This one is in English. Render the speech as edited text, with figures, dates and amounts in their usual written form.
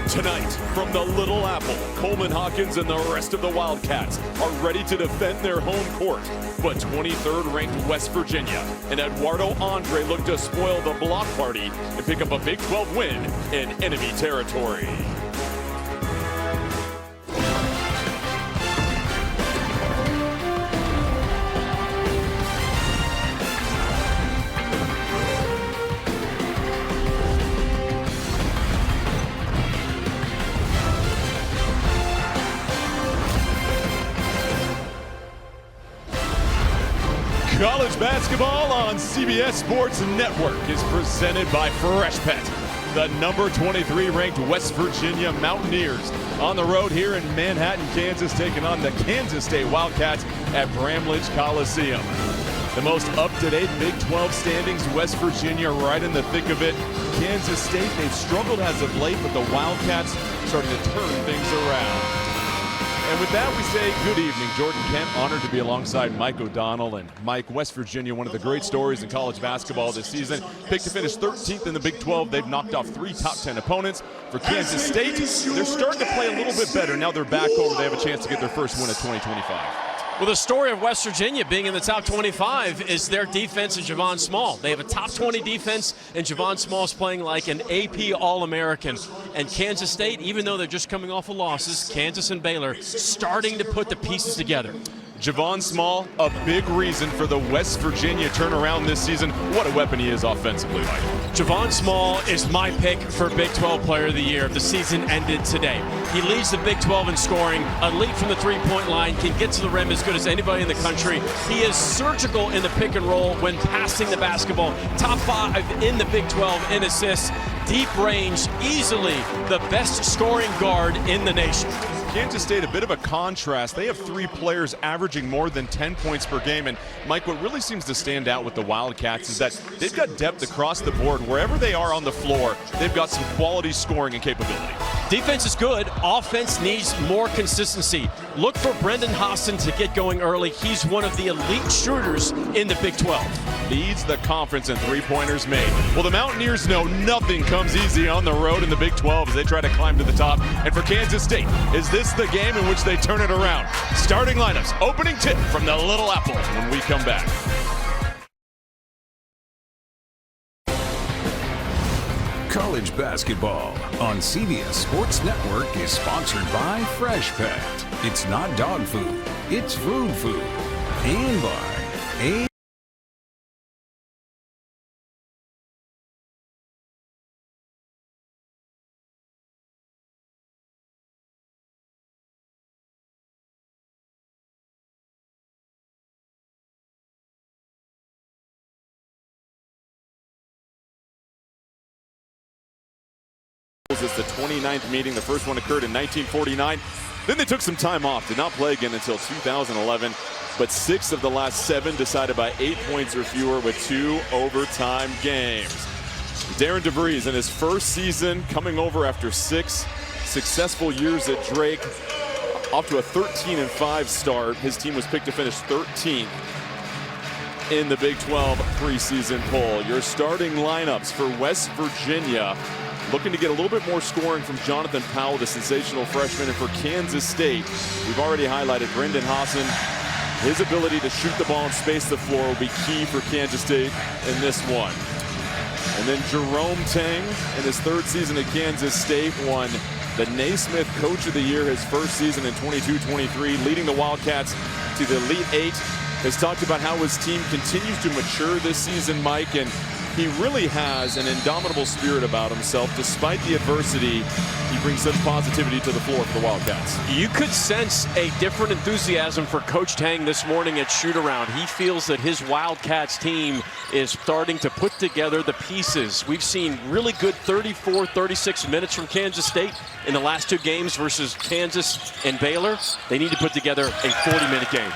Tonight, from the Little Apple, Coleman Hawkins and the rest of the Wildcats are ready to defend their home court. But 23rd ranked West Virginia and Eduardo Andre look to spoil the block party and pick up a Big 12 win in enemy territory. College basketball on CBS Sports Network is presented by Freshpet. The number 23 ranked West Virginia Mountaineers on the road here in Manhattan, Kansas, taking on the Kansas State Wildcats at Bramlage Coliseum. The most up-to-date Big 12 standings, West Virginia right in the thick of it. Kansas State, they've struggled as of late, but the Wildcats starting to turn things around. And with that, we say good evening. Jordan Kent, honored to be alongside Mike O'Donnell. And Mike, West Virginia, one of the great stories in college basketball this season. Picked to finish 13th in the Big 12. They've knocked off 3 top 10 opponents. For Kansas State, they're starting to play a little bit better. Now they're back over. They have a chance to get their first win of 2025. Well, the story of West Virginia being in the top 25 is their defense and Javon Small. They have a top 20 defense, and Javon Small's playing like an AP All-American. And Kansas State, even though they're just coming off of losses, Kansas and Baylor, starting to put the pieces together. Javon Small, a big reason for the West Virginia turnaround this season. What a weapon he is offensively, Mike. Javon Small is my pick for Big 12 Player of the Year if the season ended today. He leads the Big 12 in scoring, elite from the three-point line, can get to the rim as good as anybody in the country. He is surgical in the pick and roll when passing the basketball. Top 5 in the Big 12 in assists. Deep range, easily the best scoring guard in the nation. Kansas State, a bit of a contrast. They have 3 players averaging more than 10 points per game. And Mike, what really seems to stand out with the Wildcats is that they've got depth across the board. Wherever they are on the floor, they've got some quality scoring and capability. Defense is good. Offense needs more consistency. Look for Brendan Hassan to get going early. He's one of the elite shooters in the Big 12. Leads the conference in three-pointers made. Well, the Mountaineers know nothing comes easy on the road in the Big 12 as they try to climb to the top. And for Kansas State, is this the game in which they turn it around? Starting lineups, opening tip from the Little Apple when we come back. College basketball on CBS Sports Network is sponsored by Freshpet. It's not dog food, it's food food. And by It's the 29th meeting. The first one occurred in 1949. Then they took some time off, did not play again until 2011. But 6 of the last 7 decided by 8 points or fewer with 2 overtime games. Darren DeVries in his first season coming over after 6 successful years at Drake. Off to a 13-5 start. His team was picked to finish 13th in the Big 12 preseason poll. Your starting lineups for West Virginia. Looking to get a little bit more scoring from Jonathan Powell, the sensational freshman. And for Kansas State, we've already highlighted Brendan Hassan. His ability to shoot the ball and space the floor will be key for Kansas State in this one. And then Jerome Tang, in his 3rd season at Kansas State, won the Naismith Coach of the Year his first season in 22-23, leading the Wildcats to the Elite 8. Has talked about how his team continues to mature this season, Mike, and he really has an indomitable spirit about himself. Despite the adversity, he brings such positivity to the floor for the Wildcats. You could sense a different enthusiasm for Coach Tang this morning at shoot-around. He feels that his Wildcats team is starting to put together the pieces. We've seen really good 34, 36 minutes from Kansas State in the last 2 games versus Kansas and Baylor. They need to put together a 40-minute game.